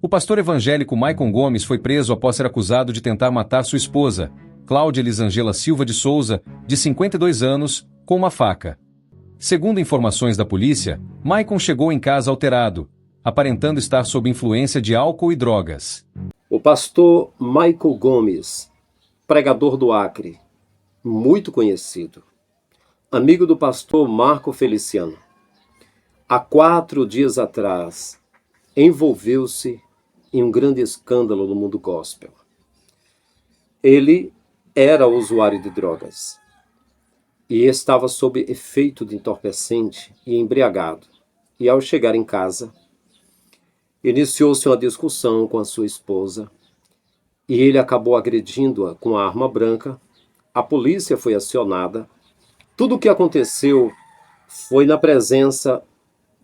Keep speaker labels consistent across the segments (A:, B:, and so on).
A: O pastor evangélico Maicon Gomes foi preso após ser acusado de tentar matar sua esposa, Cláudia Elisângela Silva de Souza, de 52 anos, com uma faca. Segundo informações da polícia, Maicon chegou em casa alterado, aparentando estar sob influência de álcool e drogas.
B: O pastor Maicon Gomes, pregador do Acre, muito conhecido, amigo do pastor Marco Feliciano, há 4 dias atrás, envolveu-se em um grande escândalo no mundo gospel. Ele era usuário de drogas e estava sob efeito de entorpecente e embriagado. E ao chegar em casa, iniciou-se uma discussão com a sua esposa e ele acabou agredindo-a com a arma branca. A polícia foi acionada. Tudo o que aconteceu foi na presença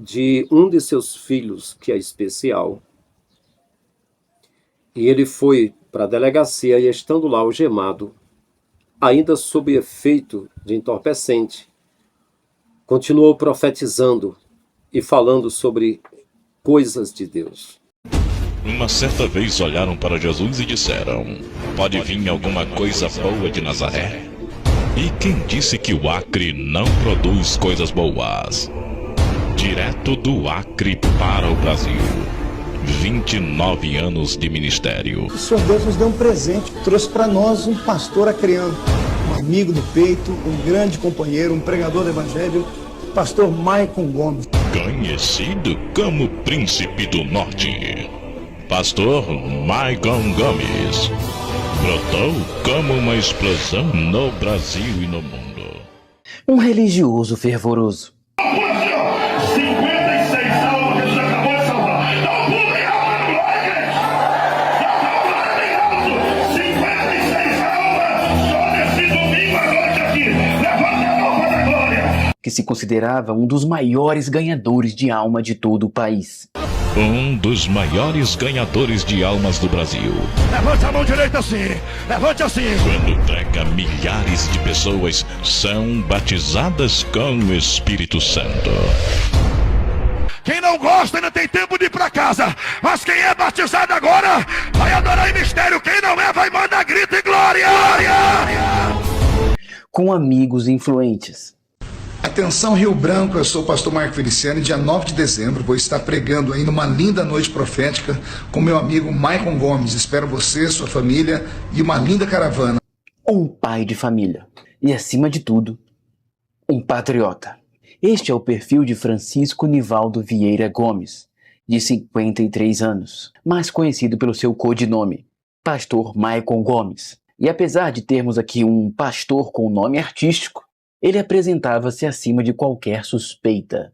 B: de um de seus filhos, que é especial. E ele foi para a delegacia e, estando lá algemado, ainda sob efeito de entorpecente, continuou profetizando e falando sobre coisas de Deus.
C: Uma certa vez olharam para Jesus e disseram: pode vir alguma coisa boa de Nazaré? E quem disse que o Acre não produz coisas boas? Direto do Acre para o Brasil. 29 anos de ministério.
D: O Senhor Deus nos deu um presente, trouxe para nós um pastor acreano, um amigo do peito, um grande companheiro, um pregador do evangelho, pastor Maicon Gomes.
C: Conhecido como Príncipe do Norte, pastor Maicon Gomes brotou como uma explosão no Brasil e no mundo.
E: Um religioso fervoroso. Que se considerava um dos maiores ganhadores de alma de todo o país.
C: Um dos maiores ganhadores de almas do Brasil.
F: Levante a mão direita assim, levante assim.
C: Quando prega, milhares de pessoas são batizadas com o Espírito Santo.
F: Quem não gosta ainda tem tempo de ir para casa, mas quem é batizado agora vai adorar em mistério. Quem não é vai mandar grito e glória.
E: Com amigos influentes.
G: Atenção Rio Branco, eu sou o pastor Marco Feliciano e dia 9 de dezembro vou estar pregando aí numa linda noite profética com meu amigo Maicon Gomes. Espero você, sua família e uma linda caravana.
E: Um pai de família e, acima de tudo, um patriota. Este é o perfil de Francisco Nivaldo Vieira Gomes, de 53 anos, mais conhecido pelo seu codinome, Pastor Maicon Gomes. E apesar de termos aqui um pastor com nome artístico, ele apresentava-se acima de qualquer suspeita.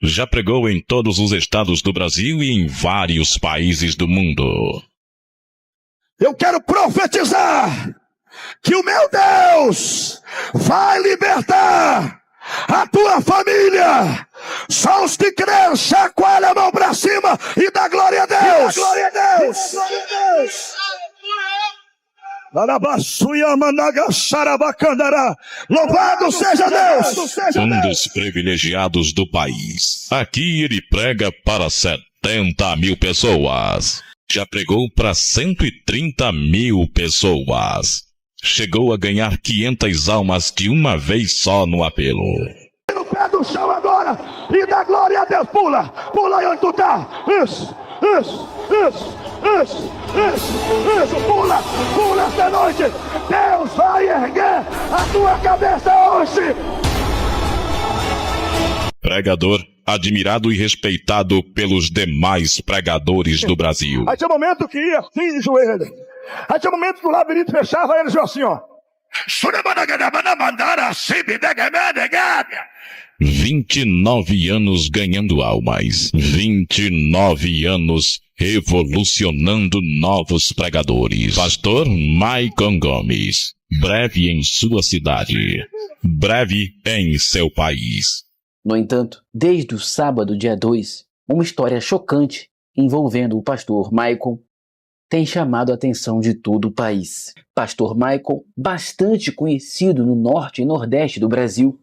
C: Já pregou em todos os estados do Brasil e em vários países do mundo.
F: Eu quero profetizar que o meu Deus vai libertar a tua família. Só os que creem, chacoalha a mão para cima e dá glória a Deus. Glória a Deus. Glória a Deus. Louvado seja Deus!
C: Um dos privilegiados do país. Aqui ele prega para 70 mil pessoas. Já pregou para 130 mil pessoas. Chegou a ganhar 500 almas de uma vez só no apelo.
F: No pé do chão agora e dá glória a Deus. Pula, pula aí onde tu tá. Isso. Pula, pula esta noite. Deus vai erguer a tua cabeça hoje.
C: Pregador admirado e respeitado pelos demais pregadores do Brasil.
F: Aí tinha momento que ia assim de joelho. Aí tinha momento que o labirinto fechava e ele dizia assim, ó.
C: 29 anos ganhando almas. 29 anos revolucionando novos pregadores. Pastor Maicon Gomes. Breve em sua cidade. Breve em seu país.
E: No entanto, desde o sábado, dia 2, uma história chocante envolvendo o pastor Maicon tem chamado a atenção de todo o país. Pastor Maicon, bastante conhecido no norte e nordeste do Brasil,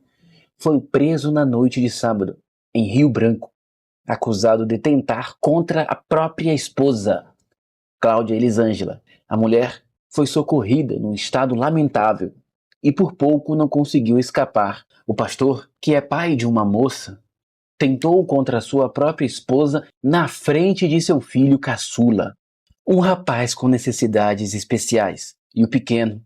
E: foi preso na noite de sábado, em Rio Branco, acusado de tentar contra a própria esposa, Cláudia Elisângela. A mulher foi socorrida num estado lamentável e por pouco não conseguiu escapar. O pastor, que é pai de uma moça, tentou contra sua própria esposa na frente de seu filho caçula, um rapaz com necessidades especiais. E o pequeno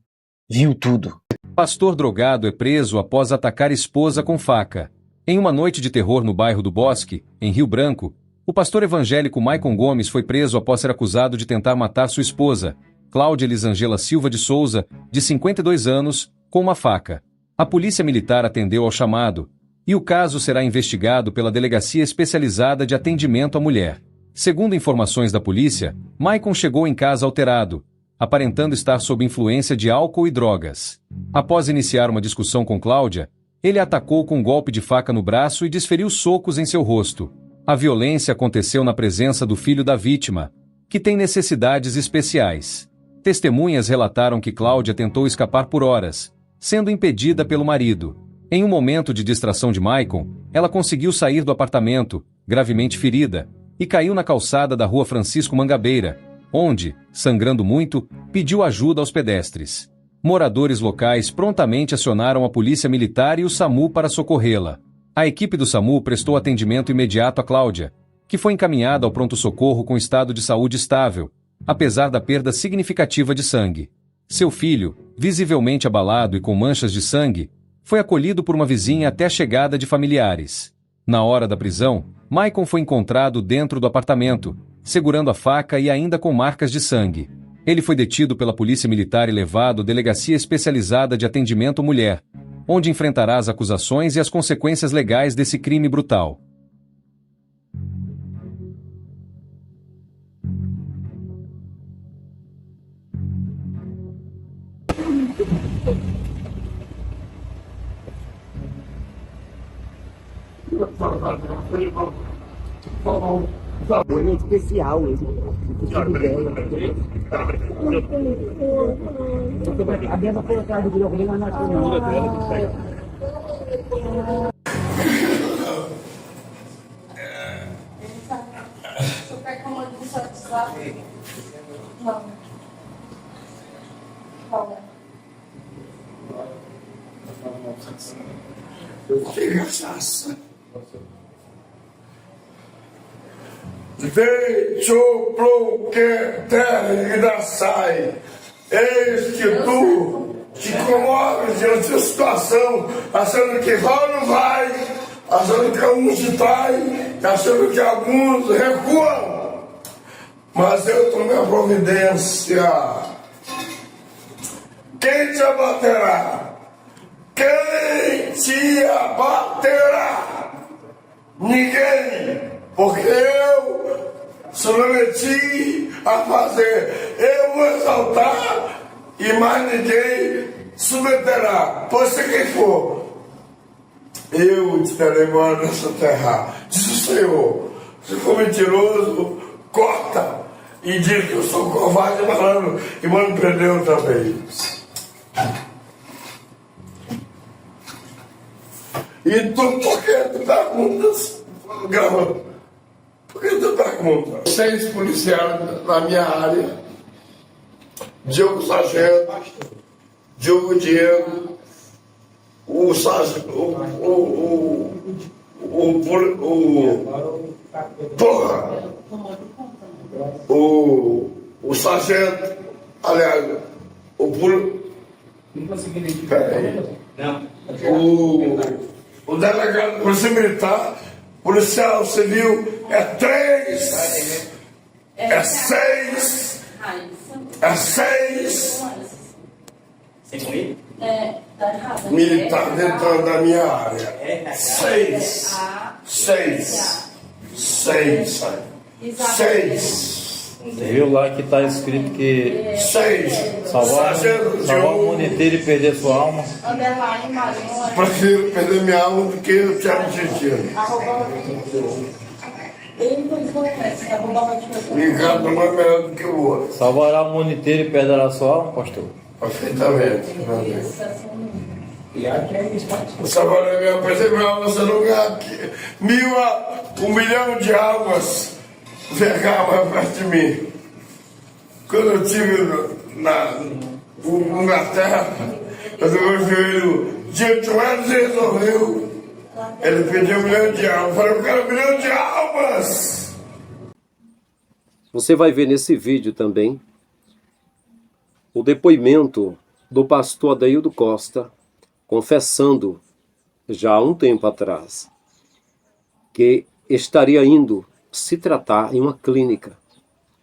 E: viu tudo.
A: Pastor drogado é preso após atacar esposa com faca. Em uma noite de terror no bairro do Bosque, em Rio Branco, o pastor evangélico Maicon Gomes foi preso após ser acusado de tentar matar sua esposa, Cláudia Elisângela Silva de Souza, de 52 anos, com uma faca. A polícia militar atendeu ao chamado, e o caso será investigado pela Delegacia Especializada de Atendimento à Mulher. Segundo informações da polícia, Maicon chegou em casa alterado, aparentando estar sob influência de álcool e drogas. Após iniciar uma discussão com Cláudia, ele a atacou com um golpe de faca no braço e desferiu socos em seu rosto. A violência aconteceu na presença do filho da vítima, que tem necessidades especiais. Testemunhas relataram que Cláudia tentou escapar por horas, sendo impedida pelo marido. Em um momento de distração de Maicon, ela conseguiu sair do apartamento, gravemente ferida, e caiu na calçada da rua Francisco Mangabeira, onde, sangrando muito, pediu ajuda aos pedestres. Moradores locais prontamente acionaram a polícia militar e o SAMU para socorrê-la. A equipe do SAMU prestou atendimento imediato a Cláudia, que foi encaminhada ao pronto-socorro com estado de saúde estável, apesar da perda significativa de sangue. Seu filho, visivelmente abalado e com manchas de sangue, foi acolhido por uma vizinha até a chegada de familiares. Na hora da prisão, Maicon foi encontrado dentro do apartamento, segurando a faca e ainda com marcas de sangue. Ele foi detido pela polícia militar e levado à Delegacia Especializada de Atendimento à Mulher, onde enfrentará as acusações e as consequências legais desse crime brutal.
H: Muito especial esse. A mesma foi atrás do Guilherme Nacional.
F: Que cachaça. Vem, sopro, que terra e da sai. Eis que tu te comoves diante da situação, achando que vai ou não vai, achando que alguns se traem, achando que alguns recuam. Mas eu tomei a providência. Quem te abaterá? Quem te abaterá? Ninguém. Porque eu submeti a fazer, eu vou exaltar e mais ninguém submeterá. Pode ser quem for, eu te darei embora nessa terra, diz o Senhor. Se for mentiroso, corta e diz que eu sou covarde e malandro e manda prender outra vez. E tu, por que tu perguntas gravando? Por que tu pergunta? 6 policiais na minha área, Diogo Sargento, Diogo Diego, o Sargento, o Sargento, aliás, o delegado da Polícia Militar, policial civil é 3, é 6, é 6 militar dentro da minha área. 6.
I: Você viu lá que está escrito que
F: 6.
I: salvar o mundo inteiro e perder sua alma?
F: Prefiro perder minha alma do que eu quero sentido. E cada um é melhor do que o outro.
I: Salvará o mundo inteiro e perderá sua alma, pastor?
F: Perfeitamente. Salvador, percebeu esse lugar que 1 milhão de almas cercavam perto de mim. Quando eu estive na Inglaterra, eu meu joelho de joelhos resolveu. Ele pediu 1 milhão de almas. Eu falei, eu quero 1 milhão de almas.
B: Você vai ver nesse vídeo também o depoimento do pastor Adaildo Costa, confessando, já há um tempo atrás, que estaria indo se tratar em uma clínica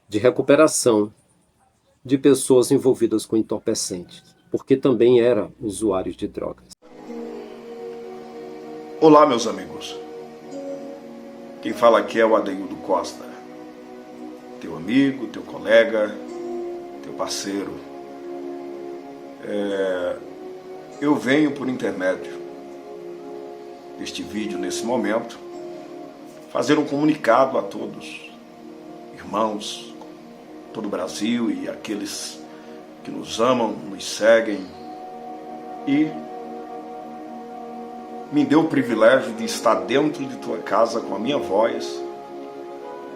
B: de recuperação de pessoas envolvidas com entorpecentes, porque também era usuário de drogas.
F: Olá, meus amigos. Quem fala aqui é o Adaildo Costa, teu amigo, teu colega, teu parceiro. Eu venho por intermédio deste vídeo nesse momento fazer um comunicado a todos, irmãos, todo o Brasil e aqueles que nos amam, nos seguem, e me deu o privilégio de estar dentro de tua casa com a minha voz,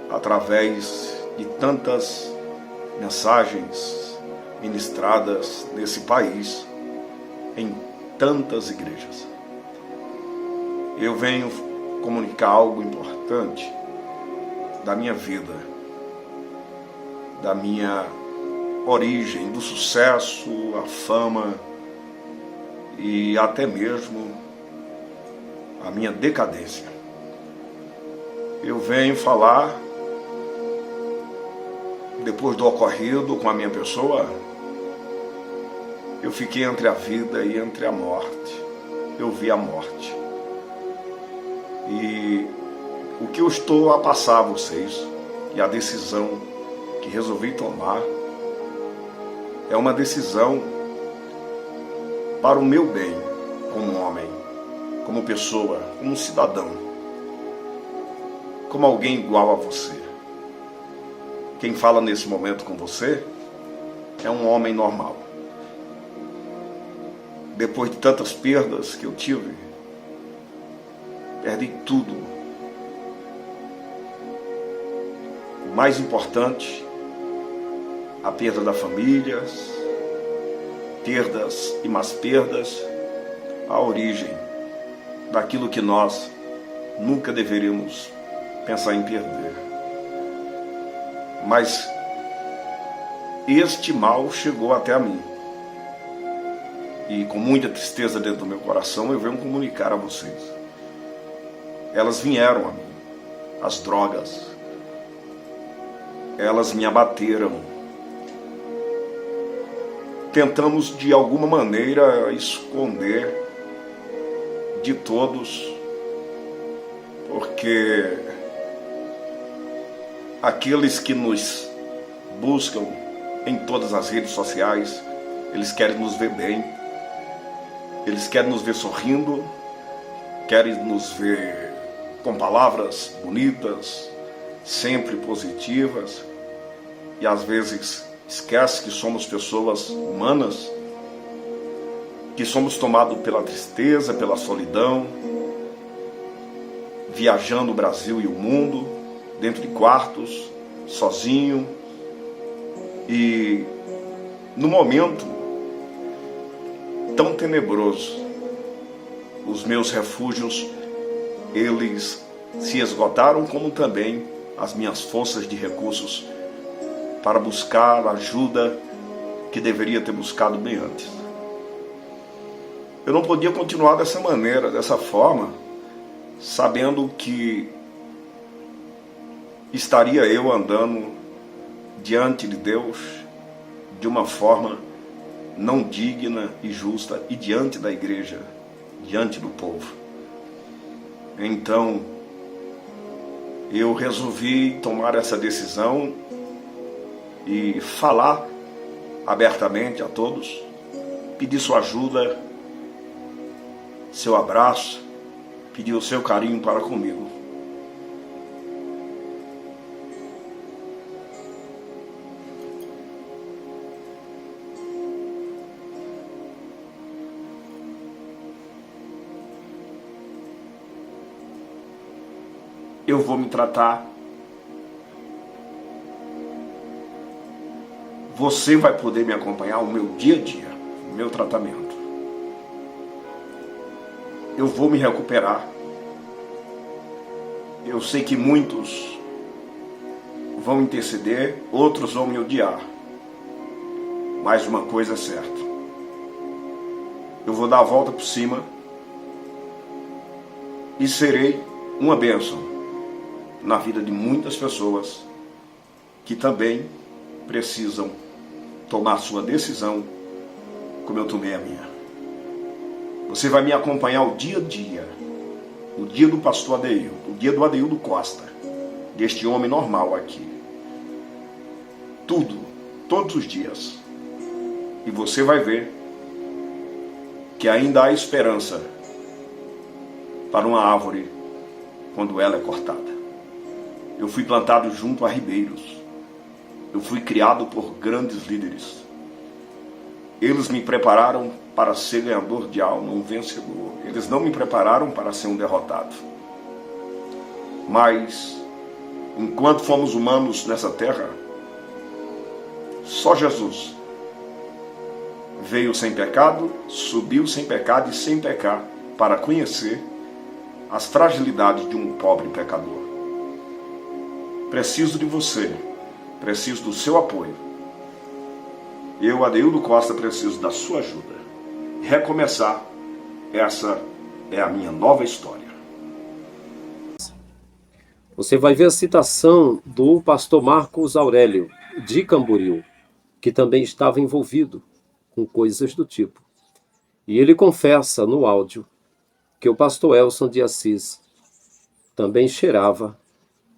F: através de tantas mensagens ministradas nesse país, em tantas igrejas. Eu venho comunicar algo importante da minha vida, da minha origem, do sucesso, a fama e até mesmo a minha decadência. Eu venho falar, depois do ocorrido com a minha pessoa, eu fiquei entre a vida e entre a morte. Eu vi a morte. E o que eu estou a passar a vocês, e a decisão que resolvi tomar, é uma decisão para o meu bem, como homem, como pessoa, como cidadão, como alguém igual a você. Quem fala nesse momento com você é um homem normal. Depois de tantas perdas que eu tive, perdi tudo. O mais importante, a perda da família, perdas e mais perdas, a origem daquilo que nós nunca deveríamos pensar em perder. Mas este mal chegou até a mim. E com muita tristeza dentro do meu coração, eu venho comunicar a vocês. Elas vieram a mim, as drogas. Elas me abateram. Tentamos de alguma maneira esconder de todos, porque aqueles que nos buscam em todas as redes sociais, eles querem nos ver bem, eles querem nos ver sorrindo, querem nos ver com palavras bonitas, sempre positivas, e às vezes esquece que somos pessoas humanas, que somos tomados pela tristeza, pela solidão, viajando o Brasil e o mundo, dentro de quartos, sozinho, e no momento tão tenebroso, os meus refúgios, eles se esgotaram, como também as minhas forças de recursos para buscar a ajuda que deveria ter buscado bem antes. Eu não podia continuar dessa maneira, dessa forma, sabendo que estaria eu andando diante de Deus de uma forma não digna e justa, e diante da igreja, diante do povo. Então, eu resolvi tomar essa decisão e falar abertamente a todos, pedir sua ajuda, seu abraço, pedir o seu carinho para comigo. eu vou me tratar. Você vai poder me acompanhar o meu dia a dia, o meu tratamento. Eu vou me recuperar. Eu sei que muitos vão interceder, outros vão me odiar. Mas uma coisa é certa. Eu vou dar a volta por cima e serei uma bênção na vida de muitas pessoas que também precisam tomar sua decisão como eu tomei a minha. Você vai me acompanhar o dia a dia, o dia do pastor Adeildo, o dia do Adeildo Costa, deste homem normal aqui. Tudo, todos os dias. E você vai ver que ainda há esperança para uma árvore quando ela é cortada. Eu fui plantado junto a ribeiros. Eu fui criado por grandes líderes. Eles me prepararam para ser ganhador de alma, um vencedor. Eles não me prepararam para ser um derrotado. Mas, enquanto fomos humanos nessa terra, só Jesus veio sem pecado, subiu sem pecado e sem pecar para conhecer as fragilidades de um pobre pecador. Preciso de você, preciso do seu apoio. Eu, Adeildo Costa, preciso da sua ajuda. Recomeçar, essa é a minha nova história.
B: Você vai ver a citação do pastor Marcos Aurélio, de Camboriú, que também estava envolvido com coisas do tipo. E ele confessa no áudio que o pastor Elson de Assis também cheirava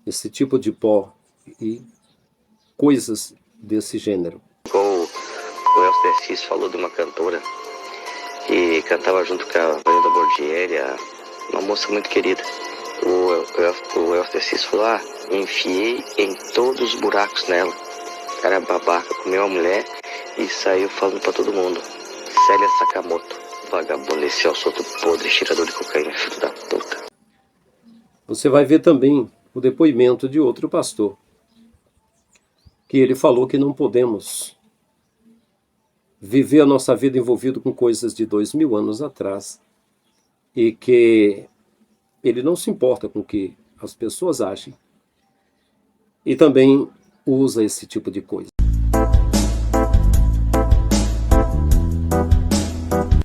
B: esse tipo de pó e coisas desse gênero.
J: O Elson de Assis falou de uma cantora que cantava junto com a Vanilda Bordieri, uma moça muito querida. O Elson de Assis falou, enfiei em todos os buracos nela. O cara babaca, comeu a mulher e saiu falando pra todo mundo. Célia Sakamoto, vagabundo, esse Elsoto podre, cheirador de cocaína, filho da puta.
B: Você vai ver também o depoimento de outro pastor, que ele falou que não podemos viver a nossa vida envolvido com coisas de 2000 anos atrás e que ele não se importa com o que as pessoas achem e também usa esse tipo de coisa.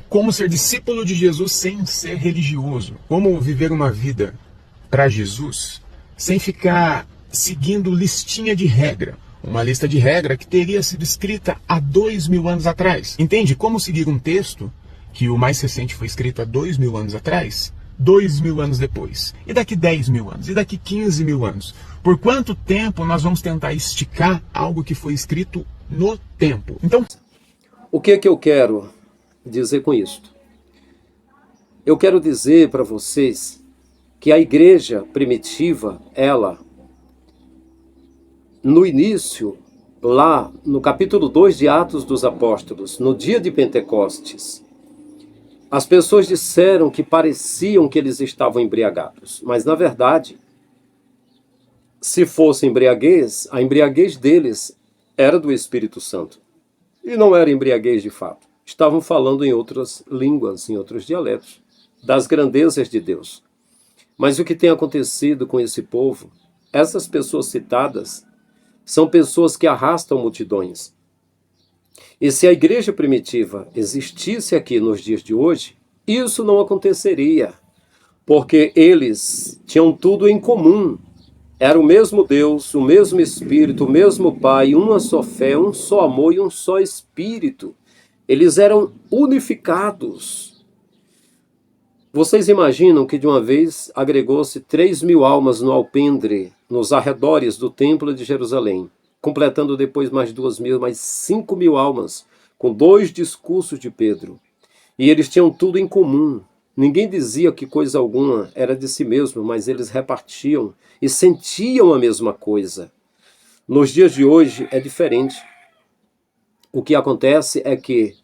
K: Como ser discípulo de Jesus sem ser religioso? Como viver uma vida para Jesus sem ficar seguindo listinha de regra? Uma lista de regra que teria sido escrita há 2000 anos atrás. Entende? Como seguir um texto que o mais recente foi escrito há 2000 anos atrás, 2000 anos depois. E daqui 10.000 anos? E daqui 15.000 anos? Por quanto tempo nós vamos tentar esticar algo que foi escrito no tempo? Então,
B: o que é que eu quero dizer com isto? Eu quero dizer para vocês que a igreja primitiva, ela, no início, lá no capítulo 2 de Atos dos Apóstolos, no dia de Pentecostes, as pessoas disseram que pareciam que eles estavam embriagados, mas na verdade, se fosse embriaguez, a embriaguez deles era do Espírito Santo. E não era embriaguez de fato. Estavam falando em outras línguas, em outros dialetos, das grandezas de Deus. Mas o que tem acontecido com esse povo, essas pessoas citadas, são pessoas que arrastam multidões. E se a igreja primitiva existisse aqui nos dias de hoje, isso não aconteceria, porque eles tinham tudo em comum. Era o mesmo Deus, o mesmo Espírito, o mesmo Pai, uma só fé, um só amor e um só Espírito. Eles eram unificados. Vocês imaginam que de uma vez agregou-se 3.000 almas no alpendre, nos arredores do Templo de Jerusalém, completando depois mais 2.000, mais 5.000 almas, com 2 discursos de Pedro. E eles tinham tudo em comum. Ninguém dizia que coisa alguma era de si mesmo, mas eles repartiam e sentiam a mesma coisa. Nos dias de hoje é diferente. O que acontece é que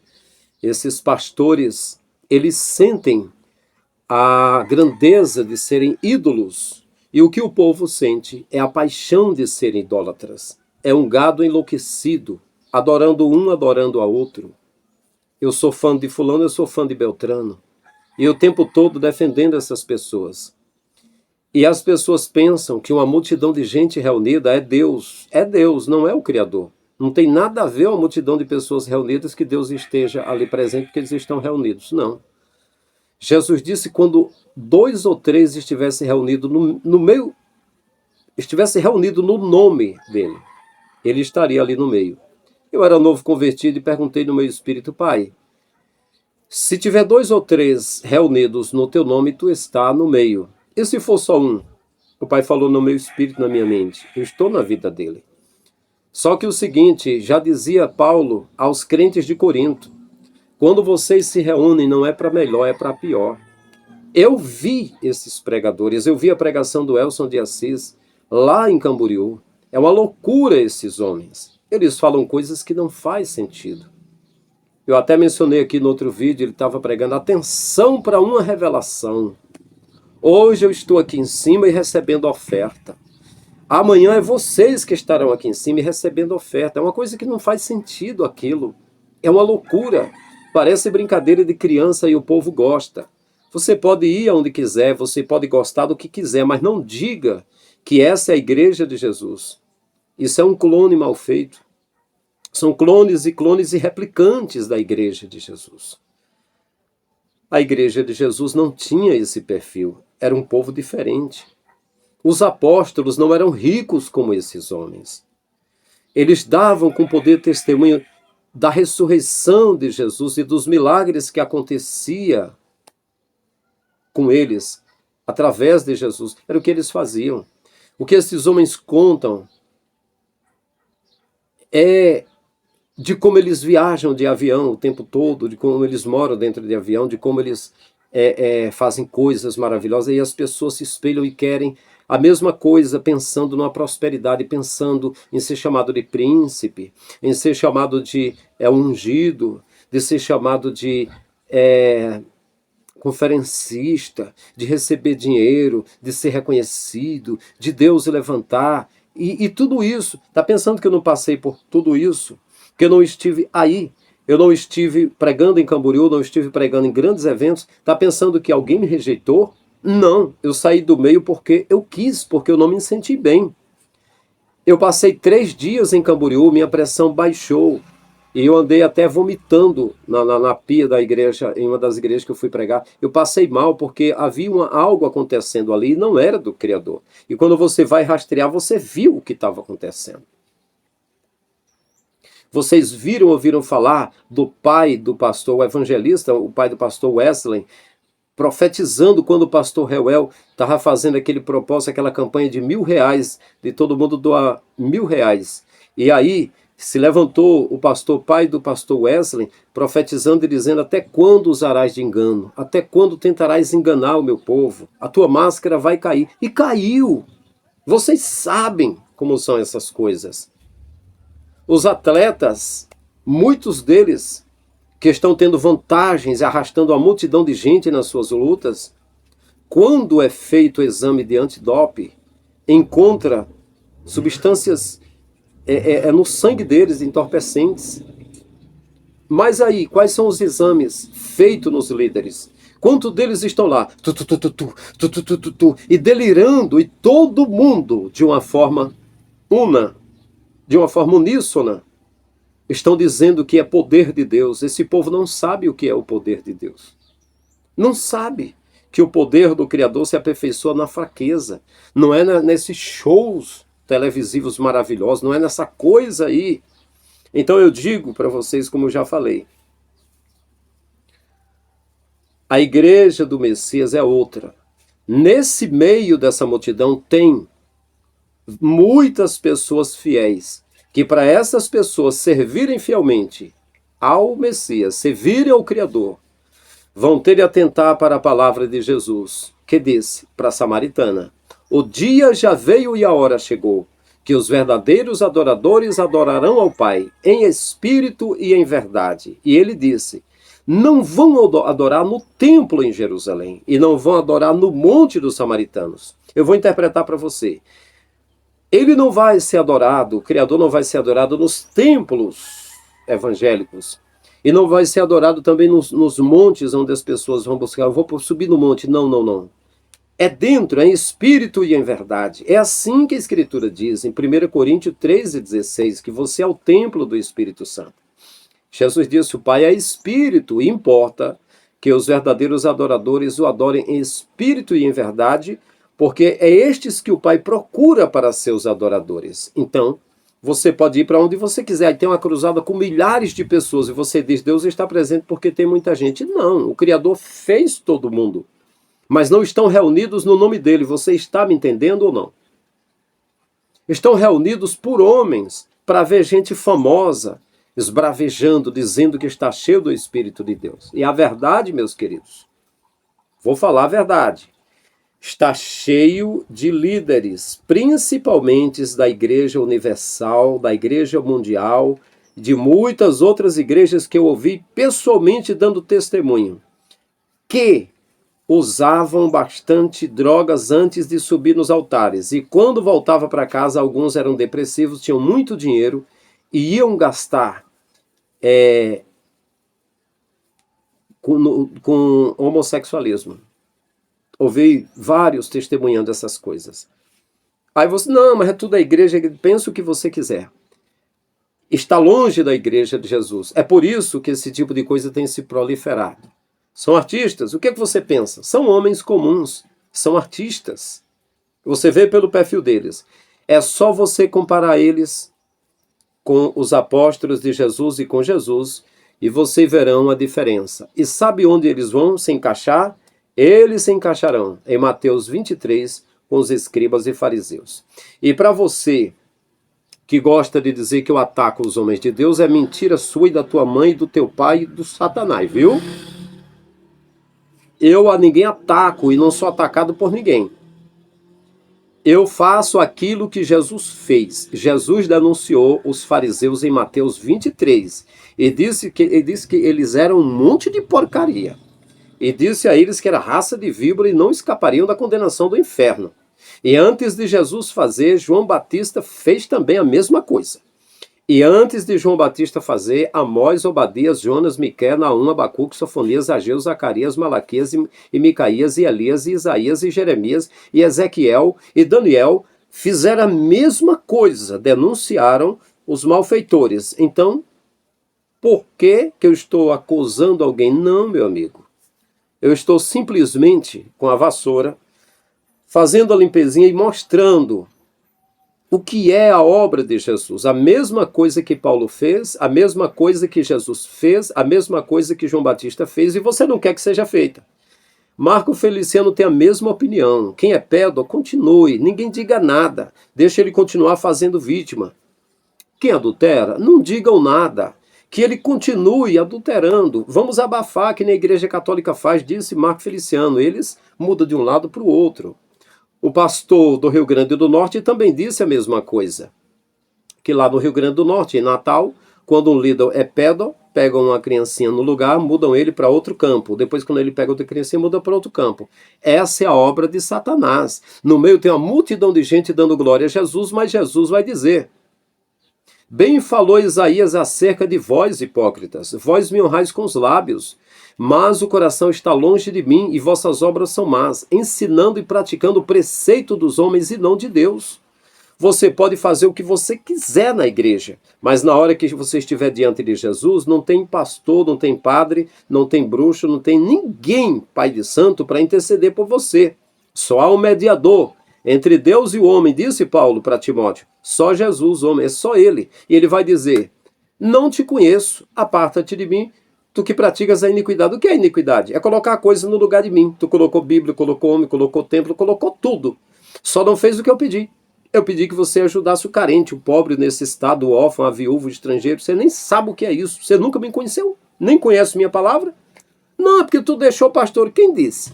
B: esses pastores, eles sentem a grandeza de serem ídolos E o que o povo sente é a paixão de serem idólatras. É um gado enlouquecido, adorando um, adorando a outro. Eu sou fã de fulano, eu sou fã de Beltrano. E o tempo todo defendendo essas pessoas. E as pessoas pensam que uma multidão de gente reunida é Deus. É Deus, não é o Criador. Não tem nada a ver uma multidão de pessoas reunidas que Deus esteja ali presente porque eles estão reunidos. Não. Jesus disse quando 2 ou 3 estivessem reunidos no meio, estivesse reunido no nome dele, ele estaria ali no meio. Eu era novo convertido e perguntei no meu espírito: Pai, se tiver 2 ou 3 reunidos no teu nome, tu está no meio. E se for só um? O Pai falou no meu espírito, na minha mente: eu estou na vida dele. Só que o seguinte, já dizia Paulo aos crentes de Corinto: quando vocês se reúnem, não é para melhor, é para pior. Eu vi esses pregadores, eu vi a pregação do Elson de Assis lá em Camboriú. É uma loucura esses homens. Eles falam coisas que não faz sentido. Eu até mencionei aqui no outro vídeo, ele estava pregando: atenção para uma revelação. Hoje eu estou aqui em cima e recebendo oferta. Amanhã é vocês que estarão aqui em cima e recebendo oferta. É uma coisa que não faz sentido aquilo. É uma loucura. Parece brincadeira de criança e o povo gosta. Você pode ir aonde quiser, você pode gostar do que quiser, mas não diga que essa é a igreja de Jesus. Isso é um clone mal feito. São clones e replicantes da igreja de Jesus. A igreja de Jesus não tinha esse perfil. Era um povo diferente. Os apóstolos não eram ricos como esses homens. Eles davam com poder testemunho da ressurreição de Jesus e dos milagres que acontecia com eles, através de Jesus. Era o que eles faziam. O que esses homens contam é de como eles viajam de avião o tempo todo, de como eles moram dentro de avião, de como eles fazem coisas maravilhosas, e as pessoas se espelham e querem a mesma coisa, pensando numa prosperidade, pensando em ser chamado de príncipe, em ser chamado de ungido, de ser chamado de conferencista, de receber dinheiro, de ser reconhecido, de Deus levantar, e tudo isso. Está pensando que eu não passei por tudo isso? Que eu não estive aí? Eu não estive pregando em Camboriú, não estive pregando em grandes eventos? Está pensando que alguém me rejeitou? Não, eu saí do meio porque eu quis, porque eu não me senti bem. Eu passei 3 dias em Camboriú, minha pressão baixou. E eu andei até vomitando na pia da igreja, em uma das igrejas que eu fui pregar. Eu passei mal porque havia algo acontecendo ali e não era do Criador. E quando você vai rastrear, você viu o que estava acontecendo. Vocês ouviram falar do pai do pastor, o evangelista, o pai do pastor Wesley, profetizando quando o pastor Reuel estava fazendo aquele propósito, aquela campanha de R$1.000, de todo mundo doar R$1.000. E aí se levantou o pastor, pai do pastor Wesley, profetizando e dizendo: até quando usarás de engano? Até quando tentarás enganar o meu povo? A tua máscara vai cair. E caiu. Vocês sabem como são essas coisas. Os atletas, muitos deles, que estão tendo vantagens, arrastando a multidão de gente nas suas lutas, quando é feito o exame de antidoping, encontra substâncias no sangue deles, entorpecentes. Mas aí, quais são os exames feitos nos líderes? Quantos deles estão lá, e delirando, e todo mundo, de uma forma uníssona, estão dizendo que é poder de Deus. Esse povo não sabe o que é o poder de Deus. Não sabe que o poder do Criador se aperfeiçoa na fraqueza. Não é nesses shows televisivos maravilhosos, não é nessa coisa aí. Então eu digo para vocês, como eu já falei, a igreja do Messias é outra. Nesse meio dessa multidão tem muitas pessoas fiéis, que para essas pessoas servirem fielmente ao Messias, servirem ao Criador, vão ter de atentar para a palavra de Jesus, que disse para a samaritana: o dia já veio e a hora chegou, que os verdadeiros adoradores adorarão ao Pai, em espírito e em verdade. E ele disse: não vão adorar no templo em Jerusalém, e não vão adorar no monte dos samaritanos. Eu vou interpretar para você. Ele não vai ser adorado, o Criador não vai ser adorado nos templos evangélicos. E não vai ser adorado também nos montes onde as pessoas vão buscar. Eu vou subir no monte. Não, não, não. É dentro, é em espírito e em verdade. É assim que a Escritura diz, em 1 Coríntios 13,16, que você é o templo do Espírito Santo. Jesus disse, o Pai é espírito, e importa que os verdadeiros adoradores o adorem em espírito e em verdade, porque é estes que o Pai procura para seus adoradores. Então, você pode ir para onde você quiser. Aí tem uma cruzada com milhares de pessoas e você diz, Deus está presente porque tem muita gente. Não, o Criador fez todo mundo. Mas não estão reunidos no nome dele. Você está me entendendo ou não? Estão reunidos por homens para ver gente famosa, esbravejando, dizendo que está cheio do Espírito de Deus. E a verdade, meus queridos, vou falar a verdade, está cheio de líderes, principalmente da Igreja Universal, da Igreja Mundial, de muitas outras igrejas que eu ouvi pessoalmente dando testemunho, que usavam bastante drogas antes de subir nos altares. E quando voltava para casa, alguns eram depressivos, tinham muito dinheiro e iam gastar com homossexualismo. Ouvi vários testemunhando essas coisas. Aí você, não, mas é tudo a igreja, pensa o que você quiser. Está longe da igreja de Jesus. É por isso que esse tipo de coisa tem se proliferado. São artistas. O que é que você pensa? São homens comuns. São artistas. Você vê pelo perfil deles. É só você comparar eles com os apóstolos de Jesus e com Jesus e vocês verão a diferença. E sabe onde eles vão se encaixar? Eles se encaixarão em Mateus 23 com os escribas e fariseus. E para você que gosta de dizer que eu ataco os homens de Deus, é mentira sua e da tua mãe, do teu pai e do Satanás, viu? Eu a ninguém ataco e não sou atacado por ninguém. Eu faço aquilo que Jesus fez. Jesus denunciou os fariseus em Mateus 23 e disse que eles eram um monte de porcaria. E disse a eles que era raça de víbora e não escapariam da condenação do inferno. E antes de Jesus fazer, João Batista fez também a mesma coisa. E antes de João Batista fazer, Amós, Obadias, Jonas, Miqueias, Naum, Abacuque, Sofonias, Ageu, Zacarias, Malaquias e Micaías, e Elias, e Isaías, e Jeremias, e Ezequiel, e Daniel fizeram a mesma coisa, denunciaram os malfeitores. Então, por que eu estou acusando alguém? Não, meu amigo. Eu estou simplesmente com a vassoura, fazendo a limpezinha e mostrando o que é a obra de Jesus. A mesma coisa que Paulo fez, a mesma coisa que Jesus fez, a mesma coisa que João Batista fez, e você não quer que seja feita. Marco Feliciano tem a mesma opinião. Quem é pédoco, continue. Ninguém diga nada. Deixa ele continuar fazendo vítima. Quem adultera, não digam nada. Que ele continue adulterando. Vamos abafar, que nem a Igreja Católica faz, disse Marco Feliciano. Eles mudam de um lado para o outro. O pastor do Rio Grande do Norte também disse a mesma coisa. Que lá no Rio Grande do Norte, em Natal, quando um líder é pédoco, pegam uma criancinha no lugar, mudam ele para outro campo. Depois, quando ele pega outra criancinha, muda para outro campo. Essa é a obra de Satanás. No meio tem uma multidão de gente dando glória a Jesus, mas Jesus vai dizer: bem falou Isaías acerca de vós, hipócritas, vós me honrais com os lábios, mas o coração está longe de mim e vossas obras são más, ensinando e praticando o preceito dos homens e não de Deus. Você pode fazer o que você quiser na igreja, mas na hora que você estiver diante de Jesus, não tem pastor, não tem padre, não tem bruxo, não tem ninguém, pai de santo, para interceder por você. Só há um mediador entre Deus e o homem, disse Paulo para Timóteo. Só Jesus, homem, é só ele. E ele vai dizer: não te conheço, aparta-te de mim, tu que praticas a iniquidade. O que é iniquidade? É colocar a coisa no lugar de mim. Tu colocou Bíblia, colocou homem, colocou templo, colocou tudo. Só não fez o que eu pedi. Eu pedi que você ajudasse o carente, o pobre, o necessitado, o órfão, a viúva, o estrangeiro. Você nem sabe o que é isso. Você nunca me conheceu. Nem conhece minha palavra. Não, é porque tu deixou o pastor. Quem disse?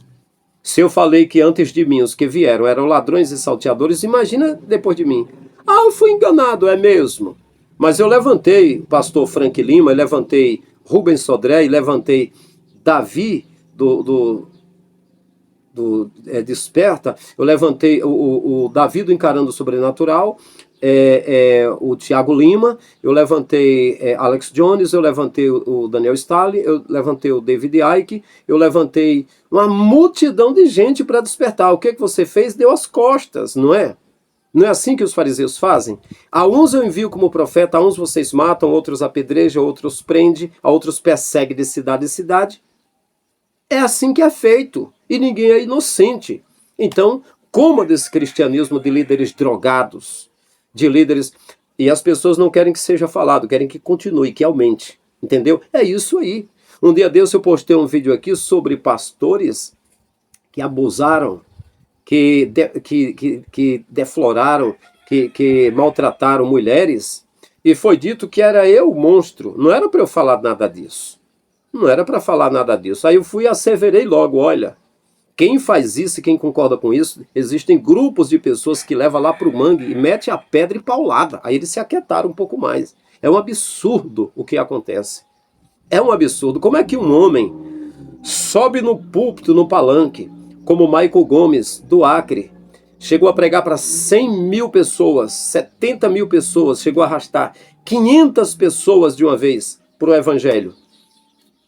B: Se eu falei que antes de mim os que vieram eram ladrões e salteadores, imagina depois de mim. Ah, eu fui enganado, é mesmo. Mas eu levantei o pastor Frank Lima, levantei Rubens Sodré e levantei Davi Desperta, eu levantei o Davi do Encarando o Sobrenatural, o Tiago Lima, eu levantei Alex Jones, eu levantei o Daniel Staley, eu levantei o David Icke, eu levantei uma multidão de gente para despertar. O que você fez? Deu as costas, não é? Não é assim que os fariseus fazem? A uns eu envio como profeta, a uns vocês matam, outros apedrejam, outros prendem, a outros perseguem de cidade em cidade. É assim que é feito, e ninguém é inocente. Então, coma desse cristianismo de líderes drogados, de líderes... E as pessoas não querem que seja falado, querem que continue, que aumente. Entendeu? É isso aí. Um dia desse eu postei um vídeo aqui sobre pastores que abusaram, que defloraram, que maltrataram mulheres, e foi dito que era eu o monstro. Não era para eu falar nada disso. Não era para falar nada disso. Aí eu fui e asseverei logo, olha, quem faz isso e quem concorda com isso, existem grupos de pessoas que levam lá para o mangue e mete a pedra e paulada. Aí eles se aquietaram um pouco mais. É um absurdo o que acontece. É um absurdo. Como é que um homem sobe no púlpito, no palanque, como Michael Gomes, do Acre, chegou a pregar para 100 mil pessoas, 70 mil pessoas, chegou a arrastar 500 pessoas de uma vez para o Evangelho.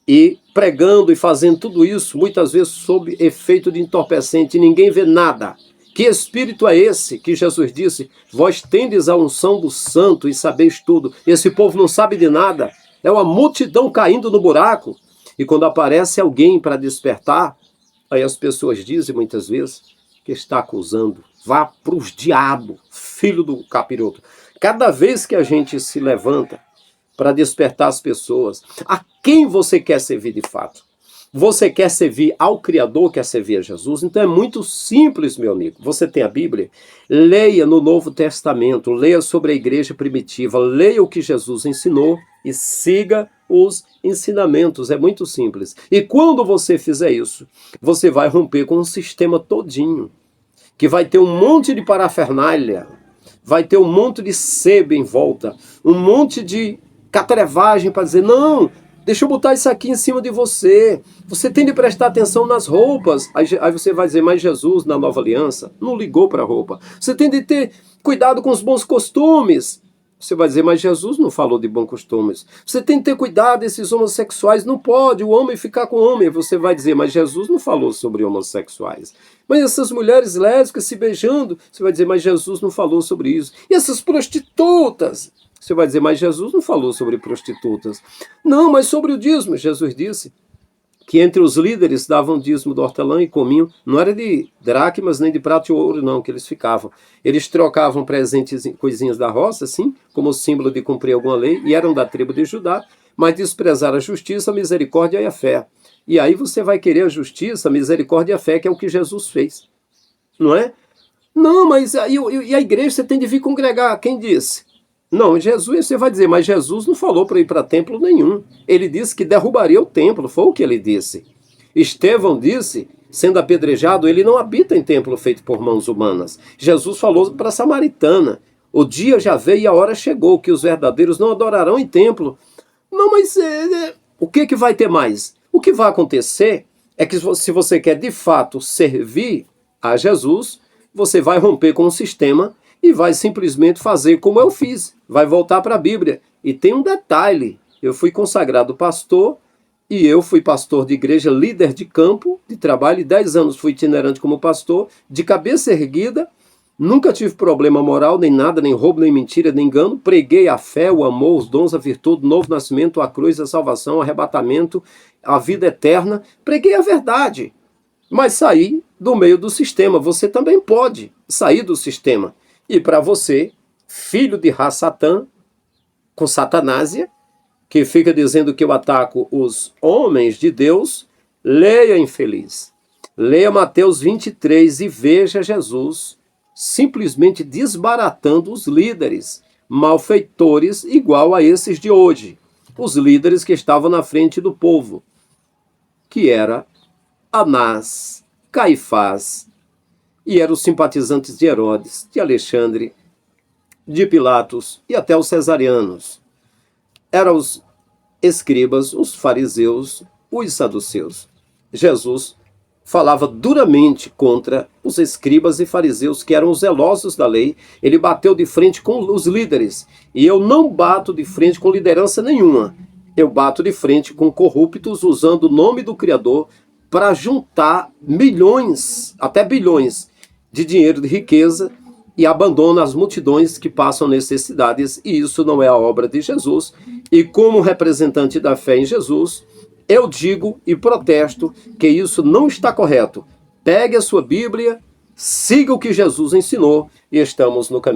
B: E pregando e fazendo tudo isso, muitas vezes sob efeito de entorpecente, e ninguém vê nada. Que espírito é esse que Jesus disse, vós tendes a unção do santo e sabeis tudo. Esse povo não sabe de nada, é uma multidão caindo no buraco. E quando aparece alguém para despertar, aí as pessoas dizem muitas vezes que está acusando. Vá para os diabos, filho do capiroto. Cada vez que a gente se levanta para despertar as pessoas, a quem você quer servir de fato? Você quer servir ao Criador, quer servir a Jesus? Então é muito simples, meu amigo. Você tem a Bíblia? Leia no Novo Testamento, leia sobre a igreja primitiva, leia o que Jesus ensinou e siga os ensinamentos. É muito simples. E quando você fizer isso, você vai romper com um sistema todinho, que vai ter um monte de parafernália, vai ter um monte de sebo em volta, um monte de catrevagem para dizer, não, deixa eu botar isso aqui em cima de você. Você tem de prestar atenção nas roupas. Aí você vai dizer, mas Jesus, na nova aliança, não ligou para a roupa. Você tem de ter cuidado com os bons costumes. Você vai dizer, mas Jesus não falou de bons costumes. Você tem de ter cuidado desses homossexuais. Não pode o homem ficar com o homem. Você vai dizer, mas Jesus não falou sobre homossexuais. Mas essas mulheres lésbicas se beijando. Você vai dizer, mas Jesus não falou sobre isso. E essas prostitutas. Você vai dizer, mas Jesus não falou sobre prostitutas. Não, mas sobre o dízimo. Jesus disse que entre os líderes davam dízimo do hortelã e comiam. Não era de dracmas nem de prata e ouro, não, que eles ficavam. Eles trocavam presentes, coisinhas da roça, assim, como símbolo de cumprir alguma lei, e eram da tribo de Judá, mas desprezaram a justiça, a misericórdia e a fé. E aí você vai querer a justiça, a misericórdia e a fé, que é o que Jesus fez. Não é? Não, mas e a igreja você tem de vir congregar. Quem disse? Não, Jesus, você vai dizer, mas Jesus não falou para ir para templo nenhum. Ele disse que derrubaria o templo, foi o que ele disse. Estevão disse, sendo apedrejado, ele não habita em templo feito por mãos humanas. Jesus falou para a samaritana, o dia já veio e a hora chegou, que os verdadeiros não adorarão em templo. Não, mas o que vai ter mais? O que vai acontecer é que se você quer de fato servir a Jesus, você vai romper com o sistema e vai simplesmente fazer como eu fiz. Vai voltar para a Bíblia. E tem um detalhe. Eu fui consagrado pastor e eu fui pastor de igreja, líder de campo, de trabalho. E 10 anos fui itinerante como pastor, de cabeça erguida. Nunca tive problema moral, nem nada, nem roubo, nem mentira, nem engano. Preguei a fé, o amor, os dons, a virtude, o novo nascimento, a cruz, a salvação, o arrebatamento, a vida eterna. Preguei a verdade. Mas saí do meio do sistema. Você também pode sair do sistema. E para você, filho de Ra-Satã, com satanásia, que fica dizendo que eu ataco os homens de Deus, leia, infeliz. Leia Mateus 23 e veja Jesus simplesmente desbaratando os líderes, malfeitores igual a esses de hoje. Os líderes que estavam na frente do povo, que era Anás, Caifás, e eram os simpatizantes de Herodes, de Alexandre, de Pilatos e até os cesarianos. Eram os escribas, os fariseus, os saduceus. Jesus falava duramente contra os escribas e fariseus, que eram zelosos da lei. Ele bateu de frente com os líderes. E eu não bato de frente com liderança nenhuma. Eu bato de frente com corruptos, usando o nome do Criador para juntar milhões, até bilhões, de dinheiro, de riqueza, e abandona as multidões que passam necessidades. E isso não é a obra de Jesus. E como representante da fé em Jesus, eu digo e protesto que isso não está correto. Pegue a sua Bíblia, siga o que Jesus ensinou e estamos no caminho.